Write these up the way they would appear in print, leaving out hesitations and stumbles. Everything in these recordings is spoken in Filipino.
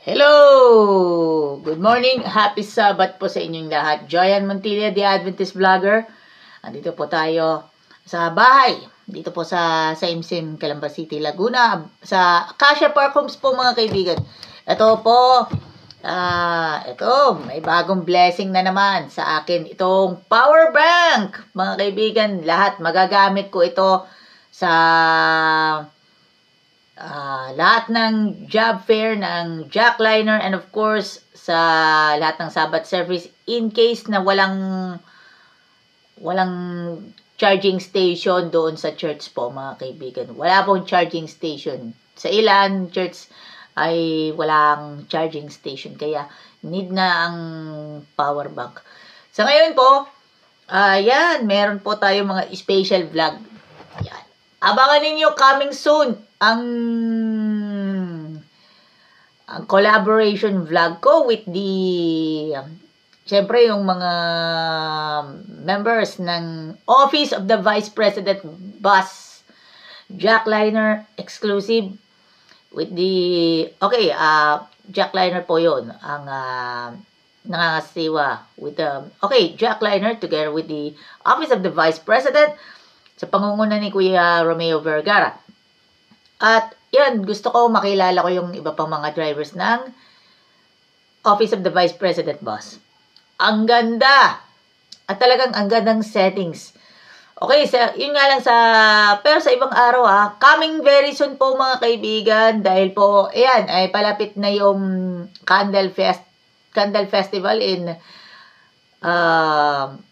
Hello! Good morning. Happy Sabbath po sa inyong lahat. Joyan Montilla, the Adventist Vlogger. Andito po tayo sa bahay. Dito po sa Imsim, Calamba City, Laguna. Sa Acacia Park Homes po mga kaibigan. Ito po, may bagong blessing na naman sa akin. Itong power bank, mga kaibigan. Lahat magagamit ko ito sa lahat ng job fair ng jackliner and of course sa lahat ng Sabbath service in case na walang charging station doon sa church po mga kaibigan. Wala pong charging station. Sa ilan church ay walang charging station kaya need na ang power bank. Sa ngayon po, meron po tayo mga special vlog. Yan. Abangan ninyo coming soon ang collaboration vlog ko with syempre yung mga members ng Office of the Vice President Bus Jackliner exclusive with jackliner po yun ang nangangasiwa with jackliner together with the Office of the Vice President sa pangunguna ni Kuya Romeo Vergara. At yan, gusto ko makilala ko yung iba pang mga drivers ng Office of the Vice President Bus. Ang ganda! At talagang ang gandang settings. Okay, yun nga lang pero sa ibang araw coming very soon po mga kaibigan dahil po, ayan, ay palapit na yung Candle Festival in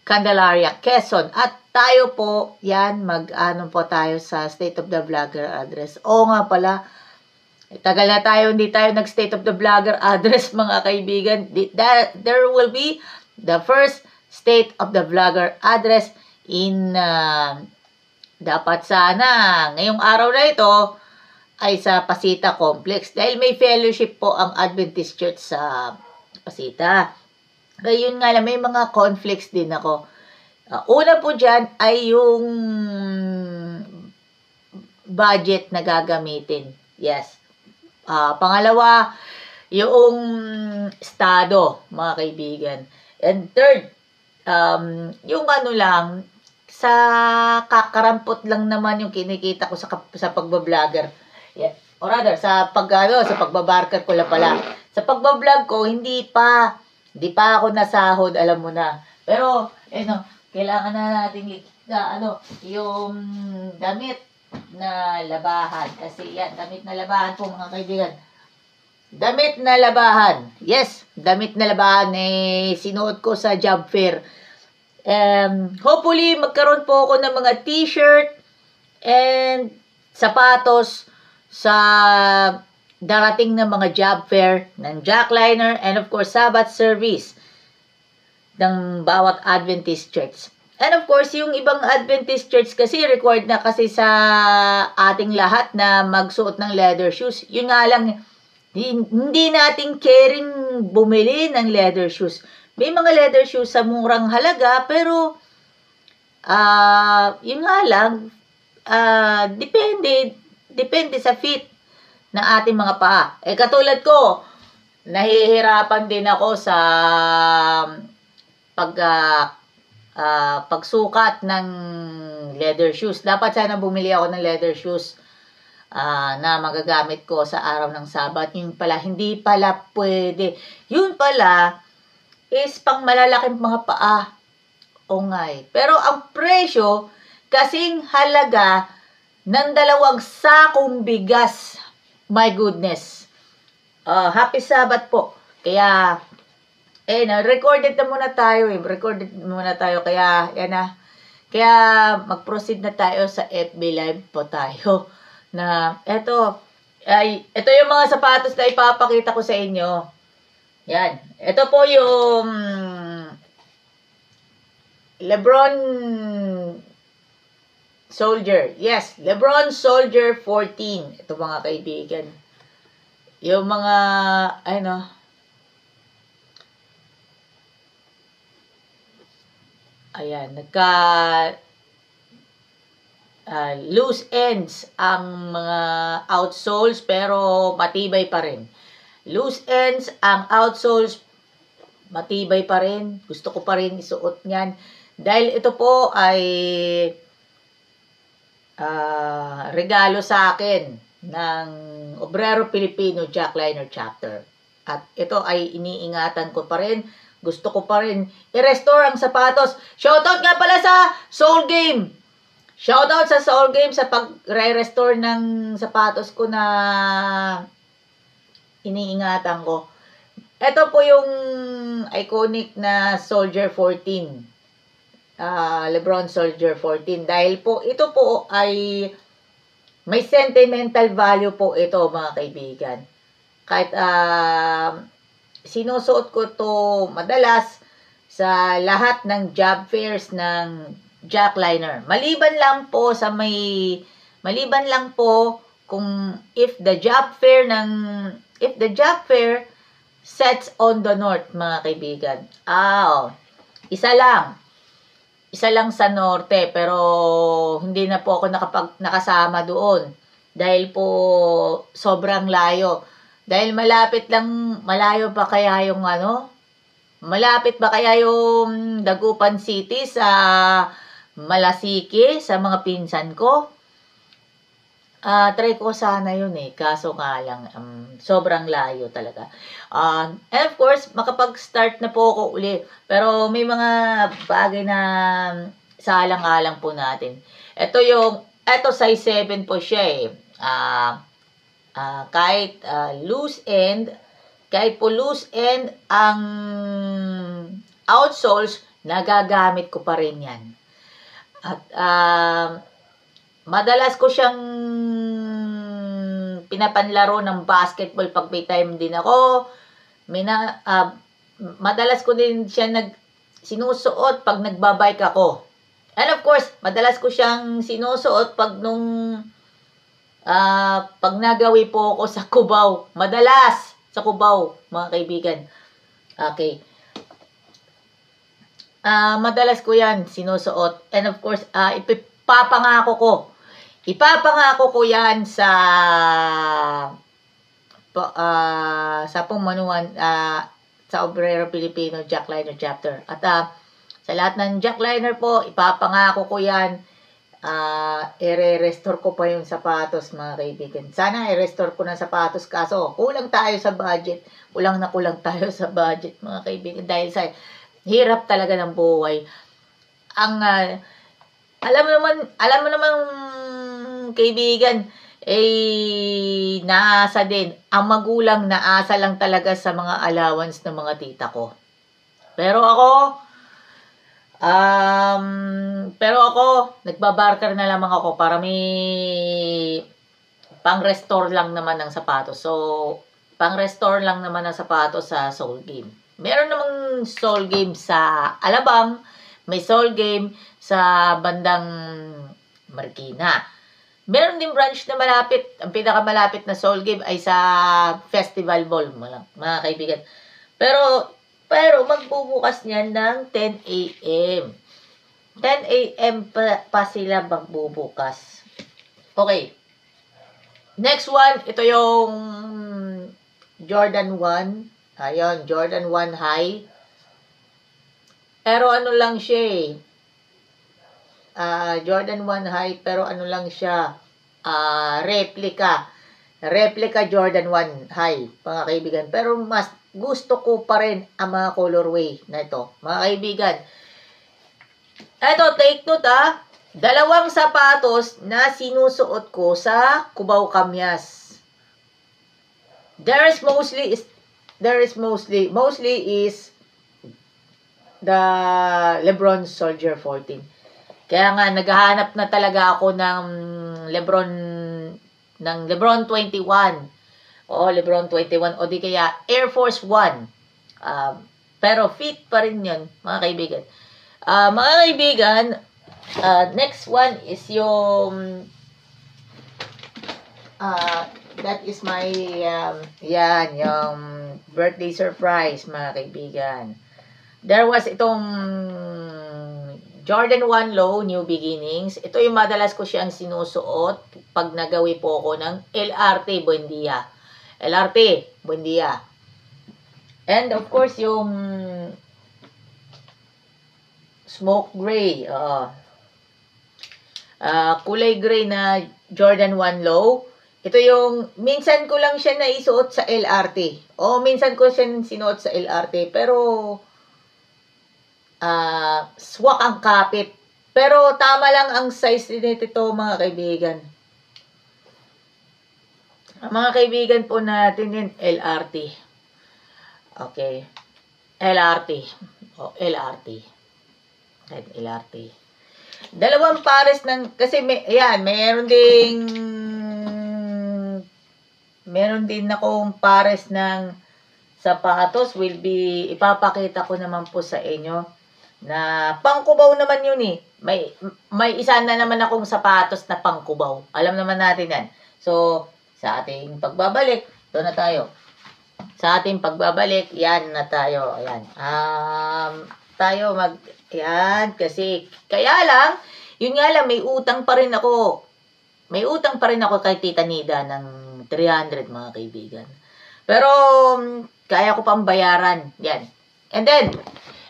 Candelaria, Quezon. At tayo po, yan, po tayo sa State of the Vlogger address. Oo nga pala, tagal na tayo, hindi tayo nag-State of the Vlogger address, mga kaibigan. There will be the first State of the Vlogger address in, dapat sana, ngayong araw na ito, ay sa Pasita Complex. Dahil may fellowship po ang Adventist Church sa Pasita. Kaya yun nga lang, may mga conflicts din ako. Una po dyan ay yung budget na gagamitin. Yes. Pangalawa, yung estado, mga kaibigan. And third, yung sa kakarampot lang naman yung kinikita ko sa pagbablogger. Yeah. Or rather, sa pagbabarker ko lang pala. Sa pagbablog ko, hindi pa ako nasahod, alam mo na. Pero, kailangan na natin yung damit na labahan. Kasi yan, damit na labahan po mga kaibigan. Damit na labahan. Yes, damit na labahan sinuot ko sa job fair. Hopefully, magkaroon po ako ng mga t-shirt and sapatos sa darating na mga job fair ng jackliner and of course, Sabbath service ng bawat Adventist church. And of course, yung ibang Adventist church kasi required na kasi sa ating lahat na magsuot ng leather shoes. Yun nga lang, hindi natin caring bumili ng leather shoes. May mga leather shoes sa murang halaga, pero yun nga lang, depende sa fit ng ating mga paa. Katulad ko, nahihirapan din ako sa pagsukat ng leather shoes. Dapat sana bumili ako ng leather shoes na magagamit ko sa araw ng Sabat. Yung pala, hindi pala pwede. Yun pala is pang malalaking mga paa. Ongay. Pero ang presyo, kasing halaga ng 2 sakong bigas. My goodness. Happy Sabat po. Kaya, recorded na muna tayo kaya yan na. Kaya mag-proceed na tayo sa FB Live po tayo na ito yung mga sapatos na ipapakita ko sa inyo. Yan. Ito po yung Lebron Soldier. Yes, Lebron Soldier 14. Ito mga kaibigan. Yung mga ayan, loose ends ang mga outsoles pero matibay pa rin. Loose ends, ang outsoles, matibay pa rin. Gusto ko pa rin isuot niyan. Dahil ito po ay regalo sa akin ng Obrero Pilipino Jackliner Chapter. At ito ay iniingatan ko pa rin. Gusto ko pa rin i-restore ang sapatos. Shoutout nga pala sa Soul Game. Shoutout sa Soul Game sa pag-restore ng sapatos ko na iniingatan ko. Ito po yung iconic na Soldier 14. LeBron Soldier 14. Dahil po, ito po ay may sentimental value po ito, mga kaibigan. Kahit sinusuot ko to madalas sa lahat ng job fairs ng Jackliner. Maliban lang po kung if the job fair sets on the north, mga kaibigan. Isa lang sa norte, pero hindi na po ako nakasama doon dahil po sobrang layo. Dahil malayo pa kaya yung malapit ba kaya yung Dagupan City sa Malasiki sa mga pinsan ko? Try ko sana yun kaso nga lang, sobrang layo talaga. And of course, makapag-start na po ako uli. Pero may mga bagay na salang-alang po natin. Ito size 7 po siya kahit loose end, ang outsoles, nagagamit ko pa rin yan. At madalas ko siyang pinapanlaro ng basketball pag may time din ako. Madalas ko din siya sinusuot pag nagbabike ako. And of course, madalas ko siyang sinusuot pag nagawi po ako sa Cubao. Madalas sa Cubao, mga kaibigan. Okay. Madalas ko yan sinusuot. And of course, Ipapangako ko yan sa pamanuan sa Obrero Pilipino Jackliner Chapter. At sa lahat ng Jackliner po, ipapangako ko yan. I-restore ko pa yung sapatos, mga kaibigan. Sana i-restore ko ng sapatos, kaso kulang tayo sa budget. Kulang tayo sa budget, mga kaibigan. Dahil sa hirap talaga ng buhay. Alam mo naman, kaibigan, naasa din. Ang magulang naasa lang talaga sa mga allowance ng mga tita ko. Pero ako, nagbabarker na lamang ako para may pang-restore lang naman ng sapatos. So, pang-restore lang naman ng sapatos sa Soul Game. Meron namang Soul Game sa Alabang, may Soul Game sa bandang Marikina. Meron din branch na malapit. Ang pinakamalapit na Soul Game ay sa Festival Mall, mga kaibigan. Pero magbubukas niyan ng 10 a.m. 10 a.m. pa sila magbubukas. Okay. Next one, ito yung Jordan 1. Ayun, Jordan 1 High. Pero ano lang siya Jordan 1 High, pero ano lang siya, replica Jordan 1 High, mga kaibigan. Pero mas gusto ko pa rin ang mga colorway na ito, mga kaibigan. Ito, take note dalawang sapatos na sinusuot ko sa Cubao Kamyas. Mostly is the LeBron Soldier 14. Kaya nga, naghahanap na talaga ako ng LeBron 21. O LeBron 21. O di kaya Air Force 1. Pero fit pa rin yun, mga kaibigan. Mga kaibigan, next one is yung that is my yung birthday surprise, mga kaibigan. There was itong Jordan 1 Low, New Beginnings. Ito yung madalas ko siyang sinusuot pag nagawi po ako ng LRT Buendia. LRT, Buendia. And of course, yung smoke gray. Kulay gray na Jordan 1 Low. Ito yung, minsan ko lang siya naisuot sa LRT. O, minsan ko siya sinuot sa LRT. Pero, swak ang kapit. Pero, tama lang ang size nito, mga kaibigan. Ang mga kaibigan po natin yun, LRT. Okay. LRT. O, LRT. LRT. Dalawang pares ng, kasi meron din akong pares ng sapatos. Ipapakita ko naman po sa inyo na pangkubaw naman yun eh. May isa na naman akong sapatos na pangkubaw. Alam naman natin yan. So, sa ating pagbabalik, doon na tayo. Sa ating pagbabalik, yan na tayo. Ayan. Yan, kasi, kaya lang, yun nga lang, may utang pa rin ako. May utang pa rin ako kay Tita Nida ng 300, mga kaibigan. Pero, kaya ko pang bayaran. Yan. And then,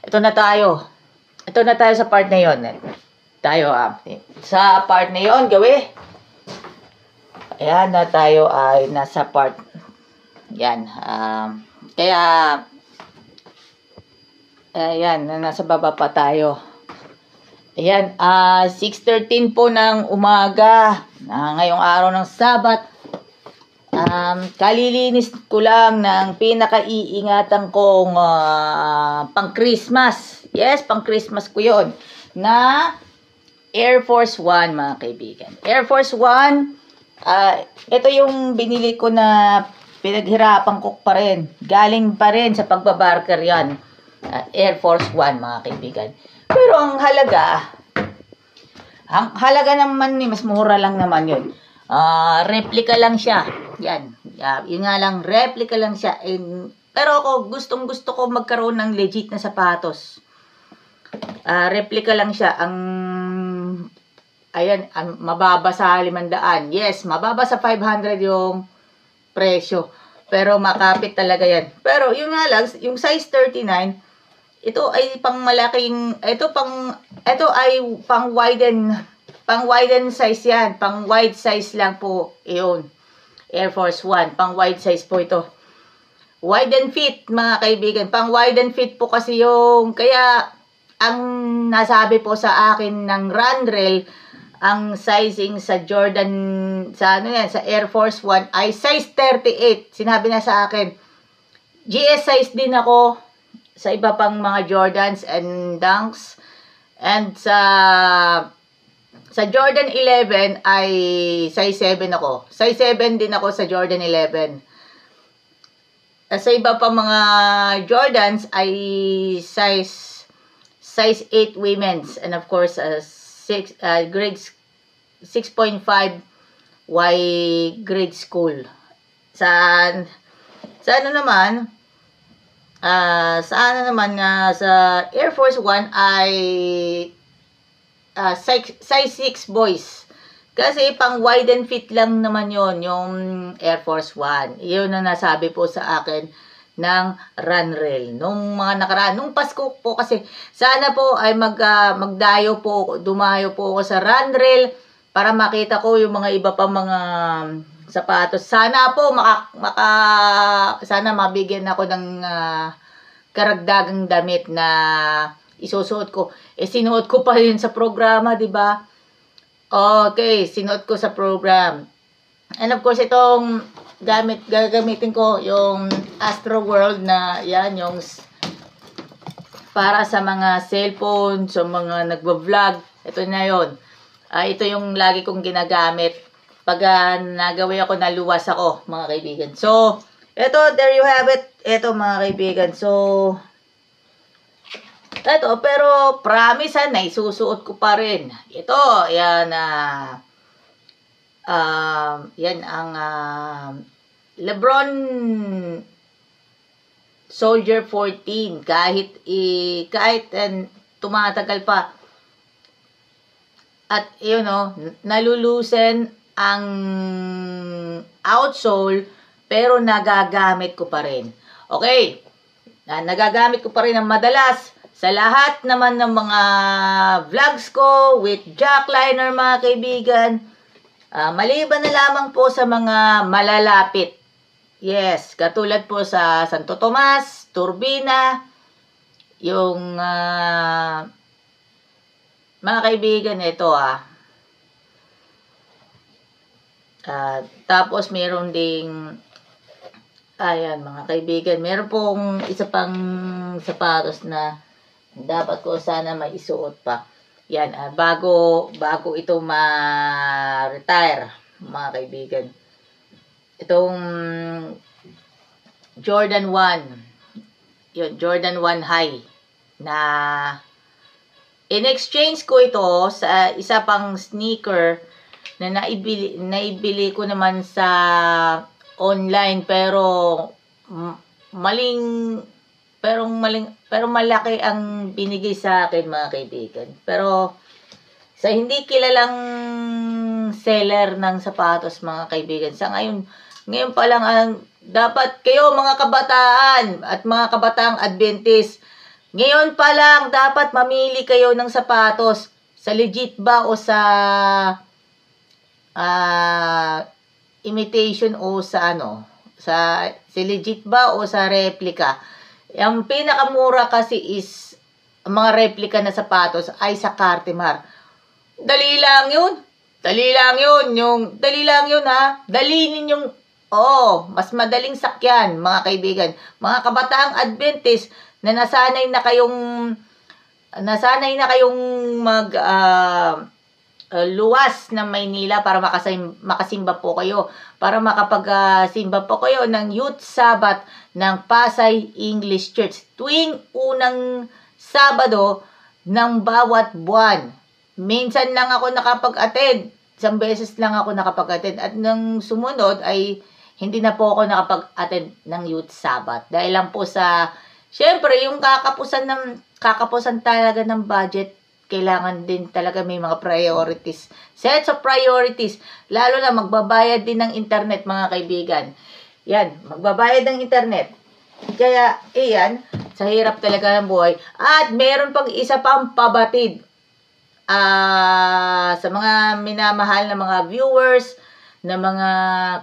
ito na tayo. Ito na tayo sa part na yun. Sa part na yun, gawi. Ayan na tayo ay nasa part. Yan. Kaya, ayan, nasa baba pa tayo. Ayan, 6:13 po ng umaga. Ngayong araw ng Sabat. Kalilinis ko lang ng pinakaiingatan kong pang-Christmas. Yes, pang-Christmas ko yon na Air Force One, mga kaibigan. Air Force One, ito yung binili ko na pinaghirapan ko pa rin. Galing pa rin sa pagbabarker yan. Air Force One, mga kaibigan. Pero ang halaga naman mas mura lang naman yun. Replica lang siya. Yan. Yun nga lang, replica lang siya. Pero ako, gustong-gusto ko magkaroon ng legit na sapatos. Replica lang siya. Mababa sa 500. Yes, mababa sa 500 yung presyo. Pero makapit talaga yan. Pero yun nga lang, yung size 39, ito ay ito ay pang widen size yan. Pang wide size lang po yun. Air Force One, pang wide size po ito. Wide and fit, mga kaibigan. Pang wide and fit po kasi yung, kaya ang nasabi po sa akin ng Randrel, ang sizing sa Jordan, sa Air Force One ay size 38. Sinabi na sa akin. GS size din ako sa iba pang mga Jordans and Dunks. And sa Jordan 11 ay size 7 ako. Size 7 din ako sa Jordan 11. Sa iba pang mga Jordans ay size 8 women's, and of course grade 6.5 Y grade school. Sa Air Force One ay size 6 boys. Kasi pang wide and fit lang naman yon yung Air Force One. Yun na nasabi po sa akin ng Runrail. Nung mga nakaraan, nung Pasko po kasi, sana po ay dumayo po ako sa Runrail para makita ko yung mga iba pa mga sapatos. Sana po sana mabigyan ako ng karagdagang damit na isusuot ko. Sinuot ko pa yun sa programa, di ba? Okay, sinuot ko sa program. And of course, itong gagamitin ko yung Astro World na yan, yung para sa mga cellphone, sa mga nagbo-vlog. Ito na yun. Ito yung lagi kong ginagamit pag nagawi ako, naluwas ako, mga kaibigan. So, ito, there you have it. Ito, mga kaibigan. So, ito, pero promise na isusuot ko pa rin. Ito, yan yan ang Lebron Soldier 14. Kahit tumatagal pa. At nalulusen ang outsole, pero nagagamit ko pa rin. Okay, nagagamit ko pa rin ng madalas sa lahat naman ng mga vlogs ko with jackliner mga kaibigan. Maliban na lamang po sa mga malalapit. Yes, katulad po sa Santo Tomas, Turbina, yung mga kaibigan ito tapos meron ding ayan mga kaibigan, meron pong isa pang sapatos na dapat ko sana maisuot pa. Yan, bago ito ma-retire mga kaibigan. Itong Jordan 1. Yun, Jordan 1 High na in-exchange ko ito sa isa pang sneaker na naibili ko naman sa online pero malaki ang binigay sa akin mga kaibigan. Pero sa hindi kilalang seller ng sapatos mga kaibigan, sa ngayon pa lang dapat kayo mga kabataan at mga kabataang Adventist, ngayon pa lang dapat mamili kayo ng sapatos sa legit ba o sa imitation o sa sa legit ba o sa replica. Ang pinakamura kasi is ang mga replica na sapatos ay sa Cartimar. Dali lang yun ha. Dali ninyong mas madaling sakyan mga kaibigan. Mga kabataang Adventist na nasanay na kayong luwas ng Maynila para makasimba po kayo, para makapagsimba po kayo ng Youth Sabbath ng Pasay English Church tuwing unang Sabado ng bawat buwan. Minsan lang ako nakapag-attend, isang beses lang ako nakapag-attend, at nang sumunod ay hindi na po ako nakapag-attend ng Youth Sabbath dahil lang po sa syempre yung kakapusan talaga ng budget. Kailangan din talaga may mga priorities. Sets of priorities. Lalo na magbabayad din ng internet mga kaibigan. Yan, magbabayad ng internet. Kaya, sa hirap talaga ng buhay. At meron pang isa pang pabatid. Sa mga minamahal na mga viewers, na mga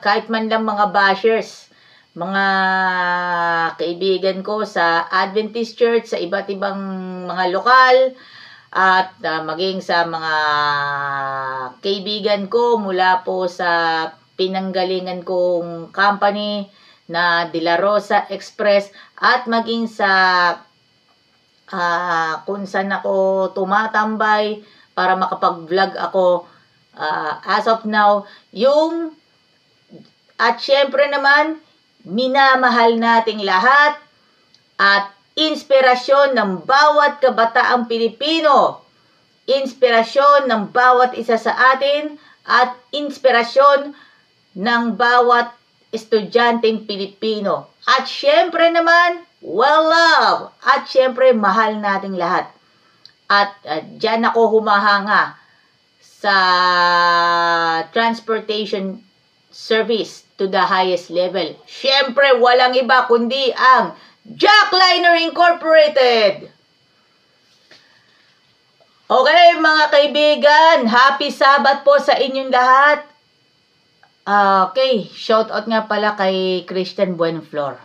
kahit man lang mga bashers, mga kaibigan ko sa Adventist Church, sa iba't ibang mga lokal, at maging sa mga kaibigan ko mula po sa pinanggalingan kong company na De La Rosa Express, at maging sa kung saan ako tumatambay para makapag-vlog ako as of now, at syempre naman minamahal nating lahat at inspirasyon ng bawat kabataang Pilipino, inspirasyon ng bawat isa sa atin, at inspirasyon ng bawat estudyanteng Pilipino. At syempre naman, well love, at syempre mahal nating lahat. At dyan ako humahanga sa transportation service to the highest level. Syempre walang iba kundi ang Jackliner Incorporated. Okay mga kaibigan, happy Sabbath po sa inyong lahat. Okay, shout out nga pala kay Christian Buenflor.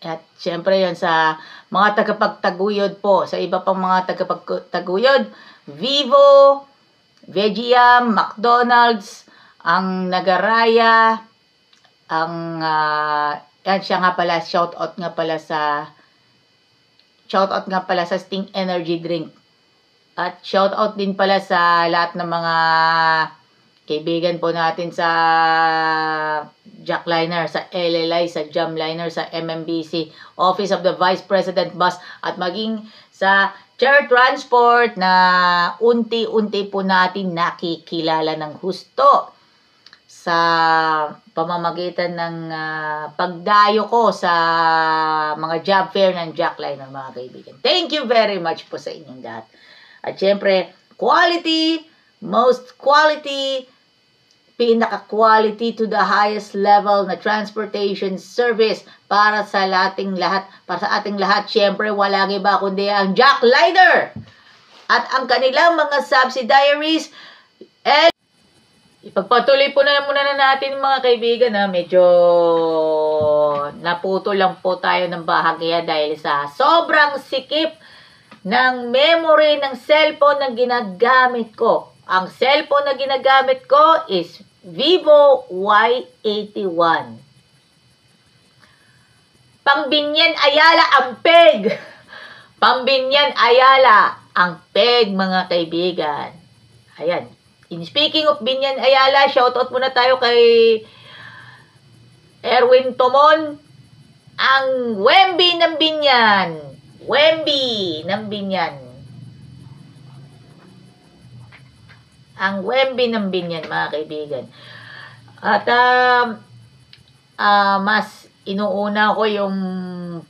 At syempre yun sa mga tagapagtaguyod po, sa iba pang mga tagapagtaguyod, Vivo, Vegiam, McDonald's, ang Nagaraya, ang yan siya nga pala, shout out nga pala sa Sting Energy Drink. At shout out din pala sa lahat ng mga kaibigan po natin sa Jackliner, sa LLI, sa Jamliner, sa MMBC, Office of the Vice President Bus, at maging sa Chair Transport na unti-unti po natin nakikilala ng husto sa pamamagitan ng pagdayo ko sa mga job fair ng Jackliner mga kaibigan. Thank you very much po sa inyong lahat. At syempre, quality, most quality pinaka-quality to the highest level na transportation service para sa ating lahat. Siyempre, walang iba kundi ang Jackliner at ang kanilang mga subsidiaries. Ipagpatuloy po na muna natin mga kaibigan na medyo naputo lang po tayo ng bahagya dahil sa sobrang sikip ng memory ng cellphone na ginagamit ko. Ang cellphone na ginagamit ko is Vivo Y81. Pangbinyan Ayala ang peg. Pangbinyan Ayala ang peg mga kaibigan. Ayan. Speaking of Binyan Ayala, shoutout muna tayo kay Erwin Tomon, ang Wemby ng Binyan. Wemby ng Binyan. Ang Wemby ng Binyan, mga kaibigan. At mas inuuna ko yung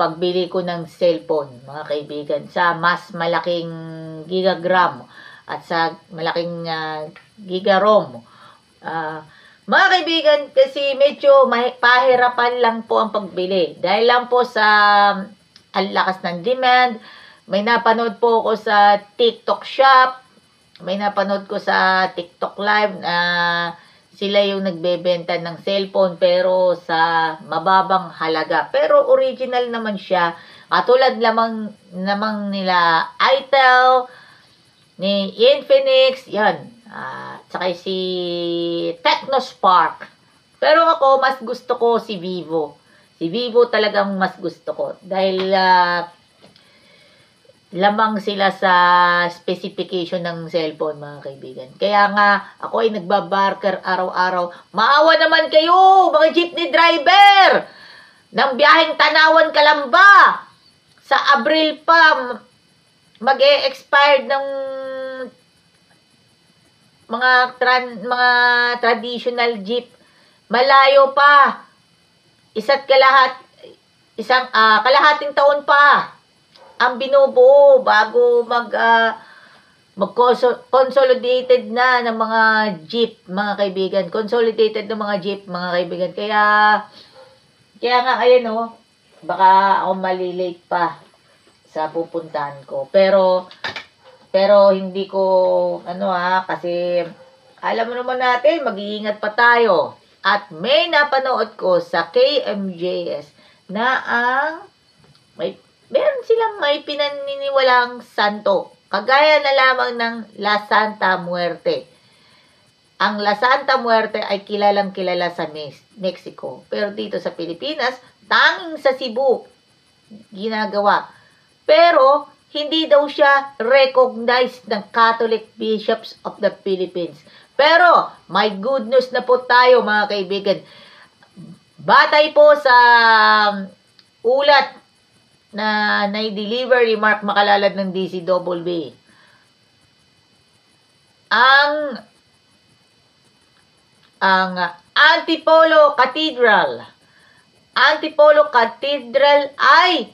pagbili ko ng cellphone, mga kaibigan, sa mas malaking gigagram at sa malaking giga-ROM. Mga kaibigan, kasi medyo pahirapan lang po ang pagbili. Dahil lang po sa ang lakas ng demand. May napanood po ako sa TikTok Shop. May napanood ko sa TikTok Live na sila yung nagbebenta ng cellphone pero sa mababang halaga. Pero original naman siya. Katulad namang nila Itel, ni Infinix, yan. Tsaka si Technospark. Pero ako, mas gusto ko si Vivo. Si Vivo talagang mas gusto ko. Dahil lamang sila sa specification ng cellphone, mga kaibigan. Kaya nga, ako ay nagbabarker araw-araw. Maawa naman kayo, mga jeepney driver! Ng biyaheng Tanawan, Kalamba! Sa Abril pa, mag-e-expired ng mga traditional jeep. Malayo pa. Kalahating taon pa ang binubuo bago mag-consolidated na ng mga jeep, mga kaibigan. Consolidated ng mga jeep, mga kaibigan. Kaya nga, ayan baka ako malilate pa sa pupuntahan ko. Pero hindi ko, kasi alam mo naman natin, mag-iingat pa tayo. At may napanood ko sa KMJS na meron silang may pinaniniwalang santo. Kagaya na lamang ng La Santa Muerte. Ang La Santa Muerte ay kilalang kilala sa Mexico. Pero dito sa Pilipinas, tanging sa Cebu ginagawa. Pero hindi daw siya recognized ng Catholic Bishops of the Philippines. Pero, may good news na po tayo, mga kaibigan. Batay po sa ulat na na-deliver ni Mark Makalalad ng DCWB. Ang Antipolo Cathedral ay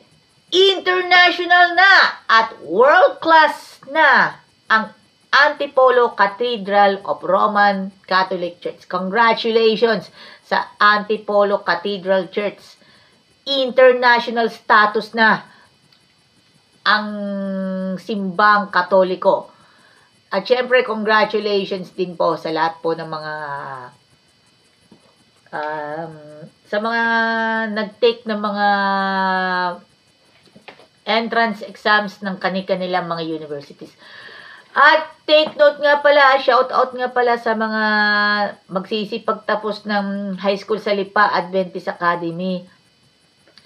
international na at world-class na ang Antipolo Cathedral of Roman Catholic Church. Congratulations sa Antipolo Cathedral Church. International status na ang simbang Katoliko. At syempre, congratulations din po sa lahat po ng mga sa mga nag-take ng mga entrance exams ng kanilang mga universities. At take note nga pala, shout out nga pala sa mga magsisipagtapos ng high school sa Lipa Adventist Academy.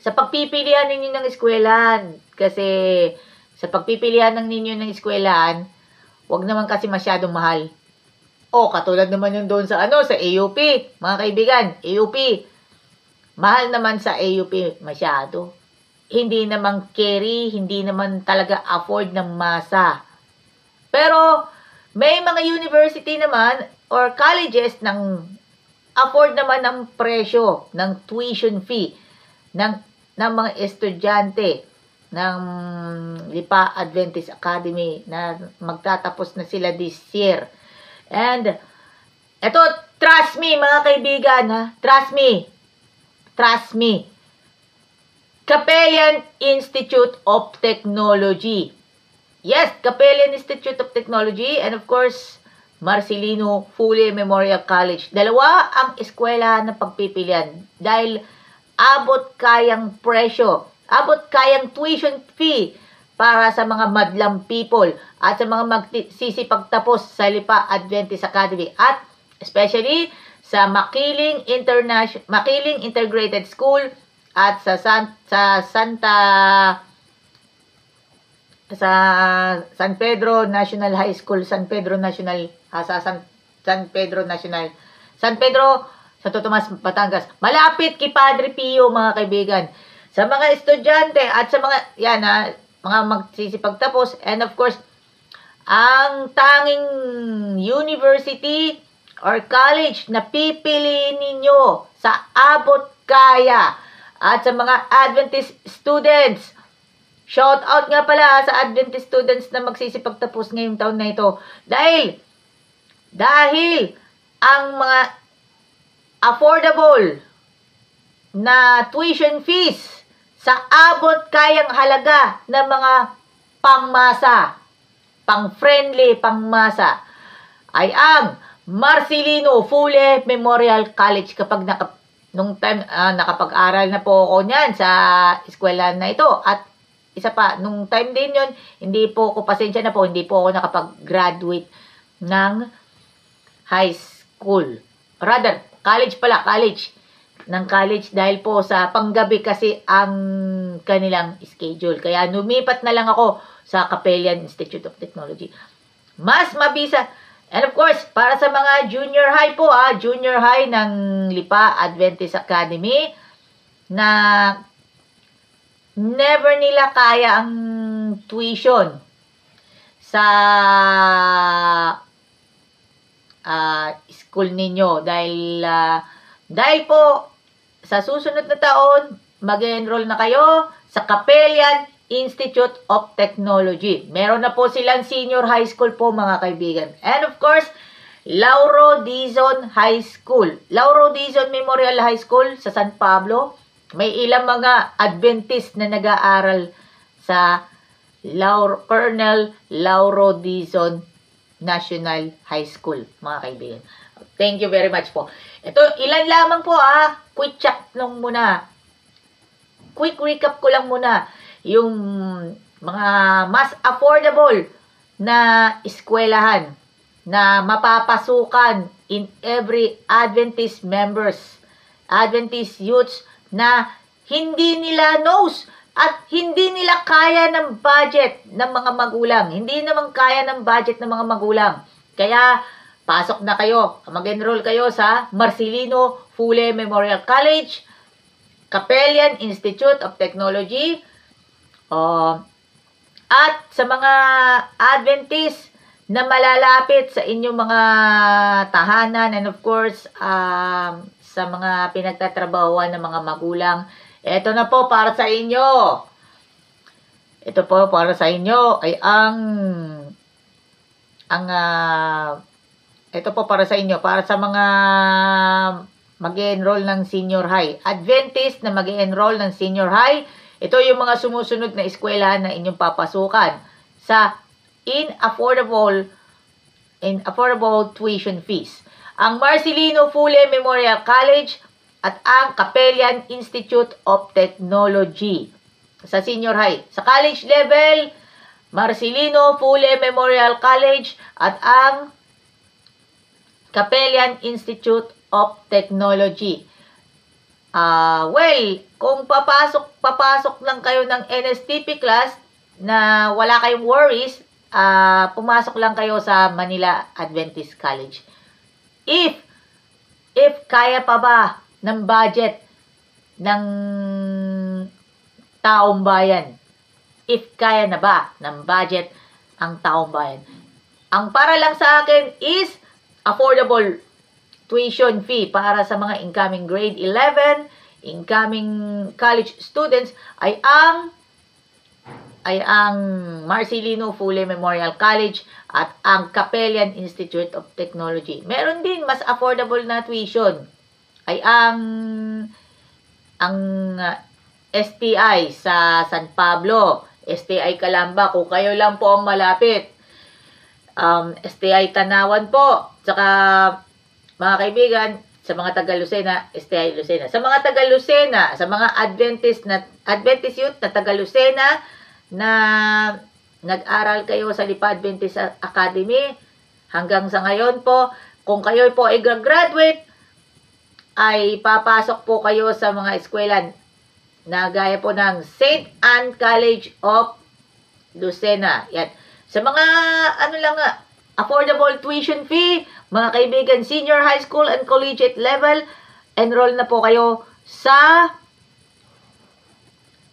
Sa pagpipilian ninyo ng eskwelahan, kasi sa pagpipilian ninyo ng eskwelahan, wag naman kasi masyadong mahal. Katulad naman yung doon sa sa AUP, mga kaibigan, AUP. Mahal naman sa AUP masyado. Hindi naman carry, hindi naman talaga afford ng masa. Pero may mga university naman or colleges ng afford naman ng presyo ng tuition fee ng mga estudyante ng Lipa Adventist Academy na magtatapos na sila this year. And eto, trust me mga kaibigan, ha? Trust me. Trust me. Capellan Institute of Technology. Yes, Capellan Institute of Technology and of course, Marcelino Fule Memorial College. Dalawa ang eskwela na pagpipilian dahil abot kayang presyo, abot kayang tuition fee para sa mga madlang people at sa mga magsisipagtapos sa Lipa Adventist Academy at especially sa Makiling Integrated School at sa San Pedro National High School, San Pedro Santo Tomas, Batangas. Malapit kay Padre Pio mga kaibigan. Sa mga estudyante at sa mga mga magsisipagtapos and of course ang tanging university or college na pipiliin ninyo sa abot kaya at sa mga Adventist students. Shout out nga pala sa Adventist students na magsisipagtapos ngayong taon na ito. Dahil ang mga affordable na tuition fees sa abot kayang halaga ng mga pangmasa, pang-friendly pangmasa ay ang Marcelino Fule Memorial College. Kapag nung time nakapag-aral na po ako niyan sa eskwela na ito at isa pa nung time din yon hindi po ako hindi po ako nakapag-graduate ng high school, rather college dahil po sa panggabi kasi ang kanilang schedule, kaya lumipat na lang ako sa Capellan Institute of Technology. Mas mabisa. And of course, para sa mga junior high po, junior high ng Lipa Adventist Academy na never nila kaya ang tuition sa school ninyo dahil po sa susunod na taon mag-enroll na kayo sa Capellan Institute of Technology. Meron na po silang senior high school po mga kaibigan. And of course, Lauro Dizon High School. Lauro Dizon Memorial High School sa San Pablo. May ilang mga Adventist na nag-aaral sa Colonel Lauro Dizon National High School mga kaibigan. Thank you very much po. Ito, ilan lamang po quick recap ko lang muna yung mga mas affordable na eskwelahan na mapapasukan in every Adventist youths na hindi nila knows at hindi nila kaya ng budget ng mga magulang. Hindi naman kaya ng budget ng mga magulang. Kaya pasok na kayo, mag-enroll kayo sa Marcelino Fule Memorial College, Capellan Institute of Technology, at sa mga Adventist na malalapit sa inyong mga tahanan and of course sa mga pinagtatrabahuan ng mga magulang. Ito na po para sa inyo. Ito po para sa inyo ay ito po para sa inyo, para sa mga mag-enroll ng senior high. Adventist na mag-enroll ng senior high, ito yung mga sumusunod na eskwelahan na inyong papasukan sa in affordable tuition fees. Ang Marcelino Fule Memorial College at ang Capellan Institute of Technology sa senior high. Sa college level, Marcelino Fule Memorial College at ang Capellan Institute of Technology. Kung papasok lang kayo ng NSTP class na wala kayong worries, pumasok lang kayo sa Manila Adventist College. If kaya pa ba ng budget ng taong bayan? If kaya na ba ng budget ang taong bayan? Ang para lang sa akin is affordable tuition fee para sa mga incoming grade 11, incoming college students ay ang ay ang Marcelino Fule Memorial College at ang Capellan Institute of Technology. Meron din mas affordable na tuition ay ang STI sa San Pablo, STI Calamba kung kayo lang po ang malapit. STI Tanawan po, saka mga kaibigan, sa mga taga Lucena, STI Lucena. Sa mga taga Lucena, sa mga Adventist youth na taga Lucena na nag-aral kayo sa Lipa Adventist Academy hanggang sa ngayon po, kung kayo po ay graduate, ay papasok po kayo sa mga eskwela na gaya po ng St. Anne College of Lucena. Yan. Sa mga affordable tuition fee, mga kaibigan, senior high school and collegiate level, enroll na po kayo sa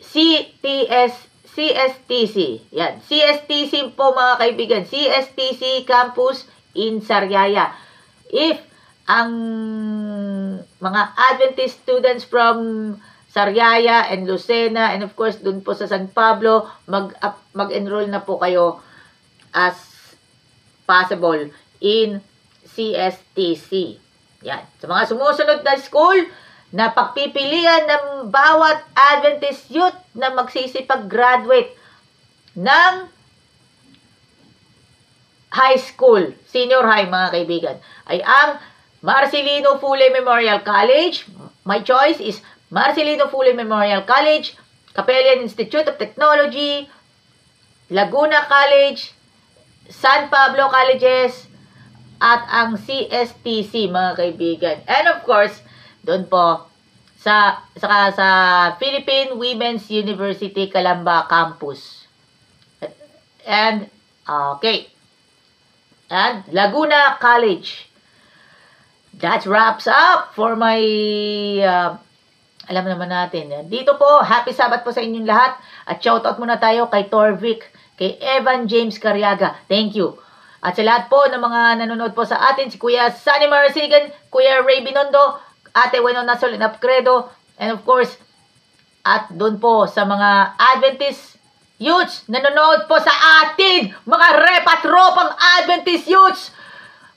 CSTC. Yan. CSTC po mga kaibigan. CSTC Campus in Sariaya. If ang mga Adventist students from Sariaya and Lucena and of course dun po sa San Pablo, mag-enroll na po kayo as possible in CSTC. Yan. Sa mga sumusunod na school na pagpipilian ng bawat Adventist youth na magsisipag-graduate ng high school, senior high mga kaibigan, ay ang Marcelino Fule Memorial College. My choice is Marcelino Fule Memorial College, Capellan Institute of Technology, Laguna College, San Pablo Colleges, at ang CSTC mga kaibigan. And of course, doon po sa Philippine Women's University Calamba Campus. And okay. And Laguna College. That wraps up for my alam naman natin. Dito po, happy Sabbath po sa inyong lahat. At shoutout muna tayo kay Torvik, kay Evan James Cariaga. Thank you. At sa lahat po ng mga nanonood po sa atin, si Kuya Sunny Marasigan, Kuya Ray Binondo, Ate Winona Solinapcredo, and of course, at doon po sa mga Adventist youths nanonood po sa atin, mga repatropang Adventist youths,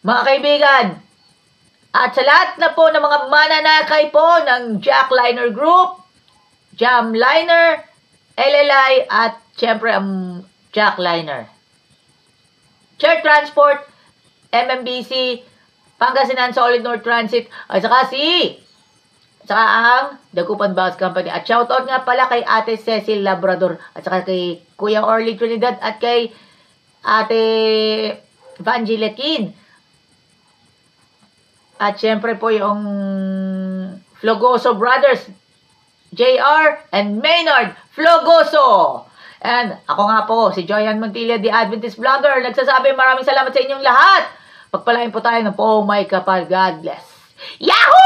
mga kaibigan. At sa lahat na po ng mga mananakay po ng Jack Liner Group, Jam Liner, LLI, at syempre ang Jack Liner. Church Transport, MMBC, Pangasinan Solid North Transit, at saka ang Dagupan Bus Company. At shoutout nga pala kay Ate Cecil Labrador, at saka kay Kuya Orly Trinidad, at kay Ate Vangelikin. At syempre po yung Flogoso Brothers, JR and Maynard Flogoso. And ako nga po, si Joyan Montilla, the Adventist Vlogger, nagsasabi maraming salamat sa inyong lahat. Pagpalain po tayo ng po may kapal. God bless. Yahoo!